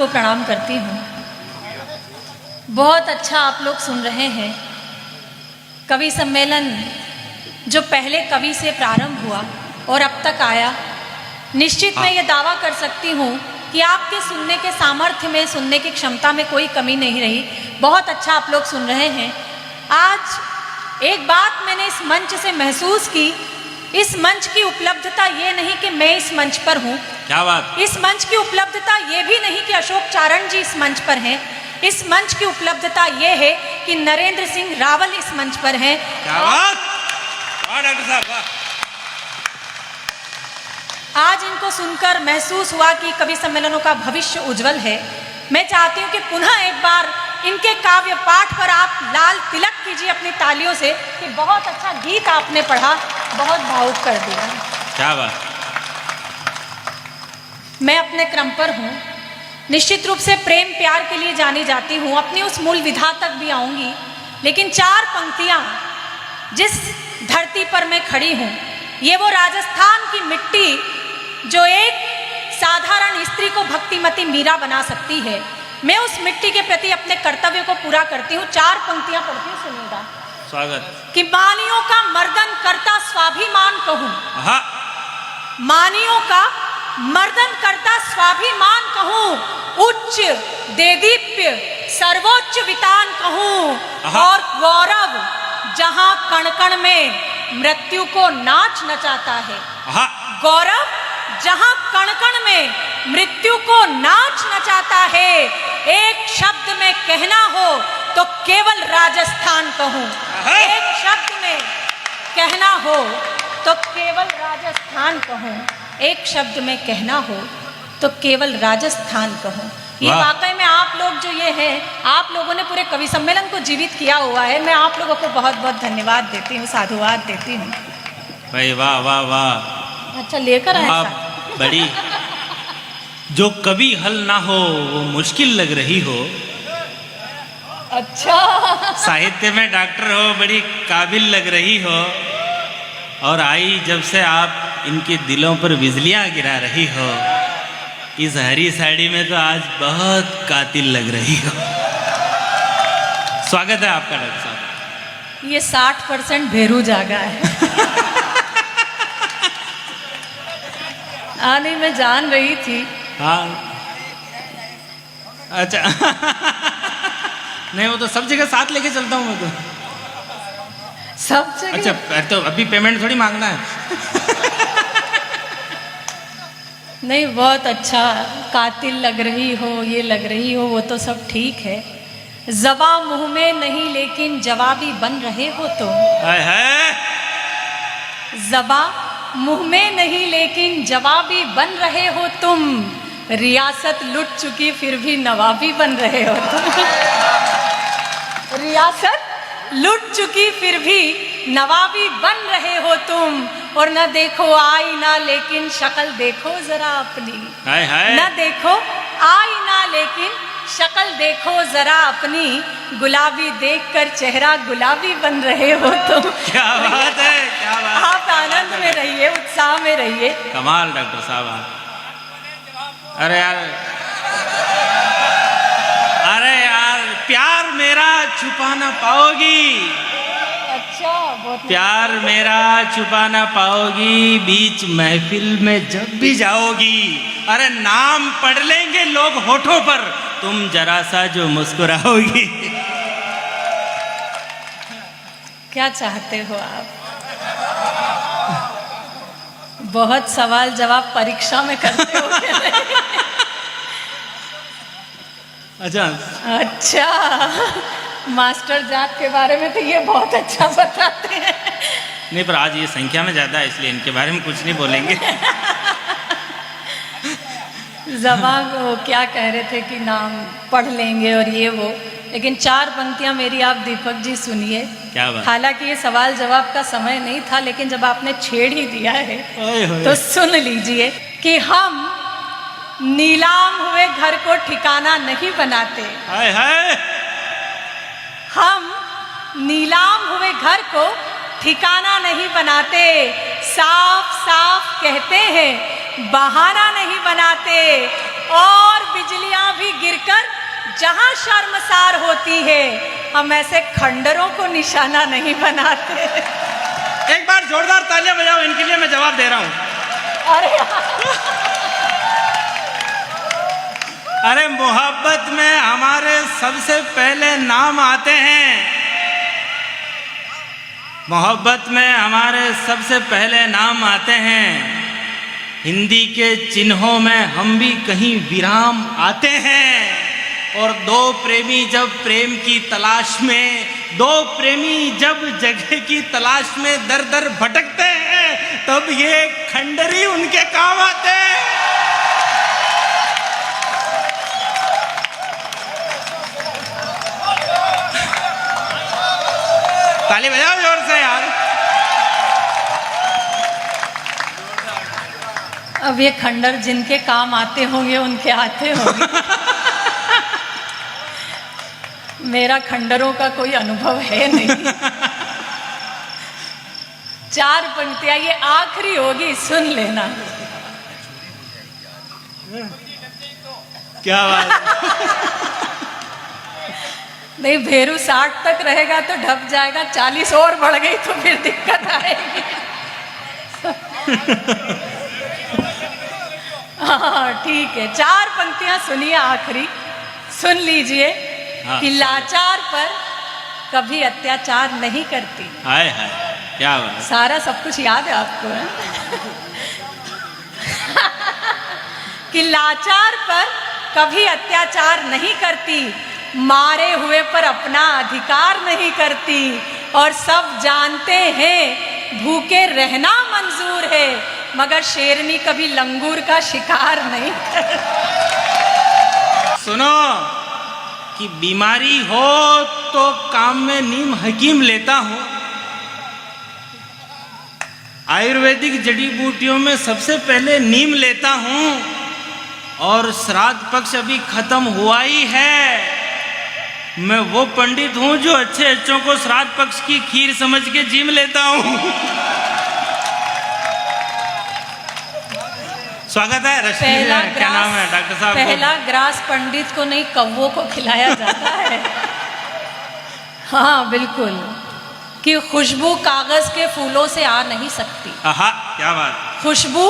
को प्रणाम करती हूँ। बहुत अच्छा आप लोग सुन रहे हैं। कवि सम्मेलन जो पहले कवि से प्रारंभ हुआ और अब तक आया, निश्चित मैं ये दावा कर सकती हूँ कि आपके सुनने के सामर्थ्य में, सुनने की क्षमता में कोई कमी नहीं रही। बहुत अच्छा आप लोग सुन रहे हैं। आज एक बात मैंने इस मंच से महसूस की, इस मंच की उपलब्धता ये नहीं कि मैं इस मंच पर हूँ। क्या बात? इस मंच की उपलब्धता ये भी नहीं कि अशोक चारण जी इस मंच पर हैं। इस मंच की उपलब्धता ये है कि नरेंद्र सिंह रावल इस मंच पर हैं। क्या बात? वाह डॉक्टर साहब, वाह। आज इनको सुनकर महसूस हुआ कि कवि सम्मेलनों का भविष्य उज्जवल है। मैं चाहती हूँ कि पुनः एक बार इनके काव्य पाठ पर आप लाल तिलक कीजिए अपनी तालियों से कि बहुत अच्छा गीत आपने पढ़ा, बहुत भावुक कर दिया। क्या बात? मैं अपने क्रम पर हूँ। निश्चित रूप से प्रेम प्यार के लिए जानी जाती हूँ, अपनी उस मूल विधा तक भी आऊँगी, लेकिन चार पंक्तियाँ जिस धरती पर मैं खड़ी हूँ, ये वो राजस्थान की मिट्टी जो एक साधारण स्त्री को भक्तिमती मीरा बना सकती है। मैं उस मिट्टी के प्रति अपने कर्तव्य को पूरा करती हूँ। चार पंक्तियाँ पढ़ती हूँ, सुनिएगा। स्वागत। कि मानियों का मर्दन करता स्वाभिमान कहूँ, मानियों का मर्दन करता स्वाभिमान कहूँ, उच्च देदीप्य सर्वोच्च वितान कहूँ, और गौरव जहाँ कण कण में मृत्यु को नाच नचाता है। गौरव जहाँ कण कण में मृत्यु को नाच नचाता है। एक शब्द में कहना हो तो केवल राजस्थान कहूँ। एक शब्द में कहना हो तो केवल राजस्थान कहूँ। एक शब्द में कहना हो तो केवल राजस्थान कहूँ। ये वाकई में आप लोग जो ये है, आप लोगों ने पूरे कवि सम्मेलन को जीवित किया हुआ है। मैं आप लोगों को बहुत बहुत धन्यवाद देती हूँ, साधुवाद देती हूँ। भाई वाह वाह वाह। अच्छा लेकर आए आप बड़ी, जो कभी हल ना हो वो मुश्किल लग रही हो। अच्छा साहित्य में डॉक्टर हो, बड़ी काबिल लग रही हो, और आई जब से आप इनके दिलों पर बिजलियां गिरा रही हो, इस हरी साड़ी में तो आज बहुत कातिल लग रही हो। स्वागत है आपका डॉक्टर साहब। ये 60% भेरू जागा है। नहीं, मैं जान रही थी। हाँ अच्छा। नहीं, वो तो सब जगह साथ लेके चलता हूँ मैं तो। सब जगह? अच्छा, तो अभी पेमेंट थोड़ी मांगना है। नहीं, बहुत अच्छा, कातिल लग रही हो, ये लग रही हो, वो तो सब ठीक है। ज़बा मुंह में नहीं लेकिन जवाबी बन रहे हो तुम। है ज़बा मुंह में नहीं लेकिन जवाबी बन रहे हो तुम। रियासत लुट चुकी फिर भी नवाबी बन रहे हो तुम। रियासत लुट चुकी फिर भी नवाबी बन रहे हो तुम। और न देखो आईना लेकिन शक्ल देखो जरा अपनी। न देखो आईना लेकिन शक्ल देखो जरा अपनी। गुलाबी देखकर चेहरा गुलाबी बन रहे हो तुम। क्या बात है, क्या बात। आप आनंद में रहिए, उत्साह में रहिए। कमाल डॉक्टर साहब आप। अरे यार, अरे यार, प्यार मेरा छुपा ना पाओगी। अच्छा, बहुत प्यार मेरा छुपा ना पाओगी, बीच महफिल में जब भी जाओगी। अरे नाम पढ़ लेंगे लोग होठों पर, तुम जरा सा जो मुस्कुराओगी। क्या चाहते हो आप? बहुत सवाल जवाब परीक्षा में करते हो क्या? अच्छा, मास्टर जात के बारे में तो ये बहुत अच्छा बताते हैं। नहीं, पर आज ये संख्या में ज़्यादा है, इसलिए इनके बारे में कुछ नहीं बोलेंगे। ज़बान वो क्या कह रहे थे कि नाम पढ़ लेंगे और ये वो, लेकिन चार पंक्तियां मेरी आप दीपक जी सुनिए। क्या बात? हालांकि ये सवाल जवाब का समय नहीं था, लेकिन जब आपने छेड़ ही दिया है तो सुन लीजिए कि हम नीलाम हुए घर को ठिकाना नहीं बनाते। हाय हाय। हम नीलाम हुए घर को ठिकाना नहीं बनाते, साफ साफ कहते हैं, बहाना नहीं बनाते। और बिजलियां भी गिरकर जहां शर्मसार होती है, हम ऐसे खंडरों को निशाना नहीं बनाते। एक बार जोरदार तालियां बजाओ इनके लिए, मैं जवाब दे रहा हूं। अरे मोहब्बत में हमारे सबसे पहले नाम आते हैं, मोहब्बत में हमारे सबसे पहले नाम आते हैं। हिंदी के चिन्हों में हम भी कहीं विराम आते हैं। और दो प्रेमी जब प्रेम की तलाश में, दो प्रेमी जब जगह की तलाश में दर दर भटकते हैं, तब ये खंडरी उनके काम आते हैं। ताली बजाओ जोर से यार। अब ये खंडर जिनके काम आते होंगे उनके आते होंगे। मेरा खंडरों का कोई अनुभव है नहीं। 4 पंक्तियां ये आखिरी होगी, सुन लेना। क्या बात। नहीं, भेरू 60 तक रहेगा तो ढप जाएगा, 40 और बढ़ गई तो फिर दिक्कत आएगी। हाँ ठीक है, 4 पंक्तियां सुनिए आखिरी, सुन लीजिए। हाँ, कि लाचार पर कभी अत्याचार नहीं करती। हाय हाय, क्या बात। सारा सब कुछ याद है आपको है? कि लाचार पर कभी अत्याचार नहीं करती, मारे हुए पर अपना अधिकार नहीं करती, और सब जानते हैं भूखे रहना मंजूर है, मगर शेरनी कभी लंगूर का शिकार नहीं करती। सुनो कि बीमारी हो तो काम में नीम हकीम लेता हूं। आयुर्वेदिक जड़ी बूटियों में सबसे पहले नीम लेता हूं, और श्राद्ध पक्ष अभी खत्म हुआ ही है। मैं वो पंडित हूं जो अच्छे अच्छों को श्राद्ध पक्ष की खीर समझ के जिम लेता हूं। स्वागत है रश्मि, क्या नाम है डॉक्टर साहब? पहला ग्रास पंडित को नहीं, कौवों को खिलाया जाता है। हाँ बिल्कुल, कि खुशबू कागज के फूलों से आ नहीं सकती। आहा, क्या बात। खुशबू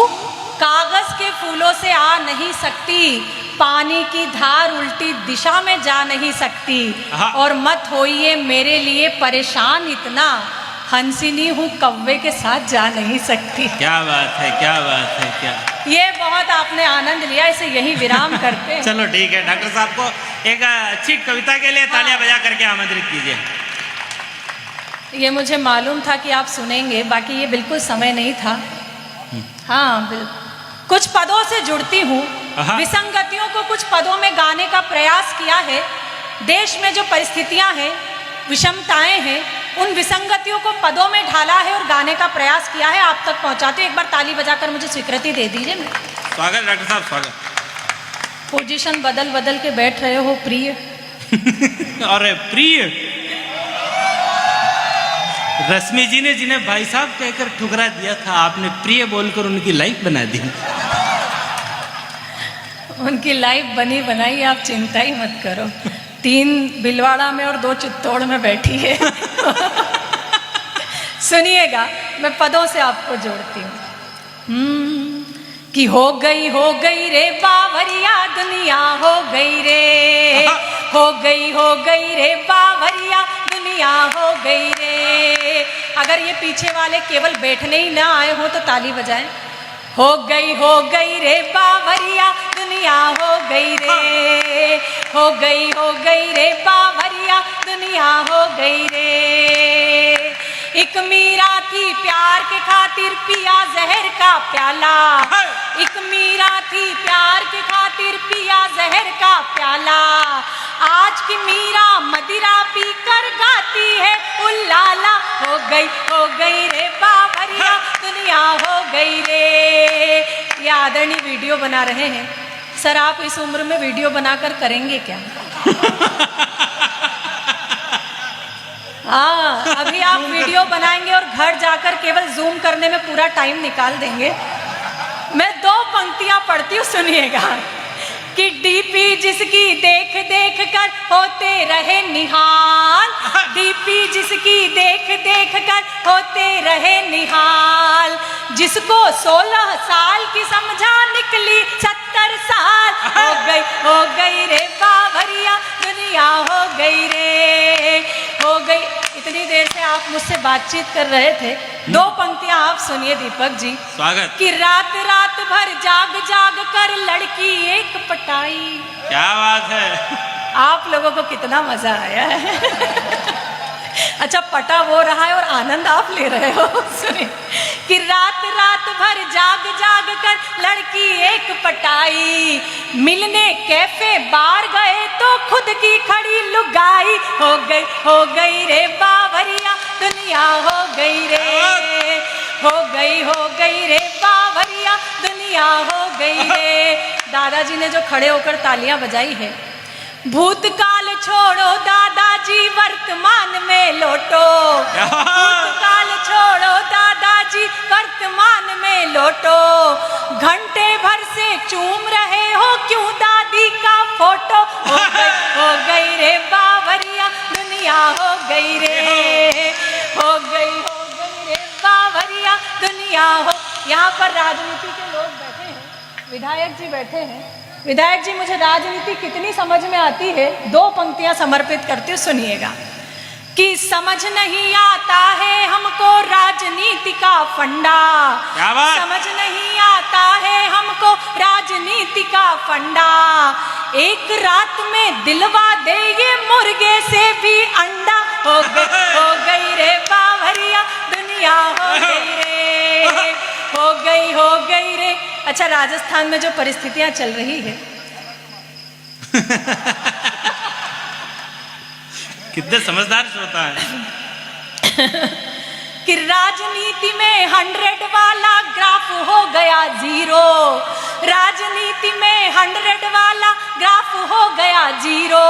कागज के फूलों से आ नहीं सकती, पानी की धार उल्टी दिशा में जा नहीं सकती, और मत होइए मेरे लिए परेशान इतना, हंसिनी हूँ कौवे के साथ जा नहीं सकती। क्या बात है, क्या बात है, क्या। ये बहुत आपने आनंद लिया, इसे यही विराम करते हैं। चलो ठीक है, डॉक्टर साहब को एक अच्छी कविता के लिए तालियां बजा करके आमंत्रित कीजिए। ये मुझे मालूम था कि आप सुनेंगे, बाकी ये बिल्कुल समय नहीं था। हाँ, कुछ पदों से जुड़ती हूँ, विसंगतियों को कुछ पदों में गाने का प्रयास किया है। देश में जो परिस्थितियां हैं, विषमताएं हैं, उन विसंगतियों को पदों में ढाला है और गाने का प्रयास किया है, आप तक पहुंचाते। एक बार ताली बजाकर मुझे स्वीकृति दे दीजिए। स्वागत डॉक्टर साहब, स्वागत। पोजीशन बदल बदल के बैठ रहे हो प्रिय। अरे प्रिय, रश्मि जी ने जिन्हें भाई साहब कहकर ठुकरा दिया था, आपने प्रिय बोलकर उनकी लाइफ बना दी। उनकी लाइफ बनी बनाई, आप चिंता ही मत करो। 3 भिलवाड़ा में और 2 चित्तौड़ में बैठी है। सुनिएगा, मैं पदों से आपको जोड़ती हूँ। कि हो गई रे बावरिया दुनिया, हो गई रे, हो गई रे बावरिया दुनिया, हो गई रे। अगर ये पीछे वाले केवल बैठने ही ना आए हो तो ताली बजाएं। हो गई रे बावरिया दुनिया, हो गई रे, हो गई रे बावरिया दुनिया, हो गई रे। एक मीरा थी प्यार के खातिर पिया जहर का प्याला, एक मीरा थी प्यार के खातिर पिया जहर का प्याला। आज की मीरा मदिरा पी कर गाती है उल्लाला। हो गई रे बावरिया दुनिया, हो गई रे। ये आदरणीय वीडियो बना रहे हैं सर, आप इस उम्र में वीडियो बनाकर करेंगे क्या? हाँ, अभी आप वीडियो बनाएंगे और घर जाकर केवल जूम करने में पूरा टाइम निकाल देंगे। मैं 2 पंक्तियां पढ़ती हूँ, सुनिएगा। कि डीपी जिसकी देख देख कर होते रहे निहाल, डीपी जिसकी देख देख कर होते रहे निहाल, जिसको 16 साल की समझा निकली 70 साल, हो गई रे बावरिया दुनिया, हो गई रे, हो गई। इतनी देर से आप मुझसे बातचीत कर रहे थे, 2 पंक्तियां आप सुनिए दीपक जी। स्वागत। कि रात रात भर जाग जाग कर लड़की एक पटाई। क्या बात है। आप लोगों को कितना मजा आया है। अच्छा, पटा वो रहा है और आनंद आप ले रहे हो। सुनिए कि रात रात भर जाग जाग कर लड़की एक पटाई, मिलने कैफे बार गए तो खुद की खड़ी लुगाई, हो गई रे बावरिया दुनिया, हो गई रे, हो गई रे बावरिया दुनिया, हो गई रे। दादाजी ने जो खड़े होकर तालियां बजाई है, भूतकाल छोड़ो दादाजी वर्तमान में लौटो, भूतकाल छोड़ो दादाजी वर्तमान में लौटो, घंटे भर से चूम रहे हो क्यों दादी का फोटो, हो गई रे बावरिया दुनिया, हो गई रे, हो गई रे बावरिया दुनिया, हो। यहाँ पर राजनीति के लोग बैठे हैं, विधायक जी बैठे हैं। विधायक जी, मुझे राजनीति कितनी समझ में आती है, 2 पंक्तियां समर्पित करती हूँ, सुनिएगा। कि समझ नहीं आता है हमको राजनीति का फंडा, समझ नहीं आता है हमको राजनीति का फंडा, एक रात में दिलवा दे ये मुर्गे से भी अंडा, हो गई रे बावरिया दुनिया, हो गई रे, हो गई रे। अच्छा, राजस्थान में जो परिस्थितियां चल रही है कितने समझदार श्रोता है। कि राजनीति में 100 वाला ग्राफ हो गया 0, राजनीति में 100 वाला ग्राफ हो गया 0,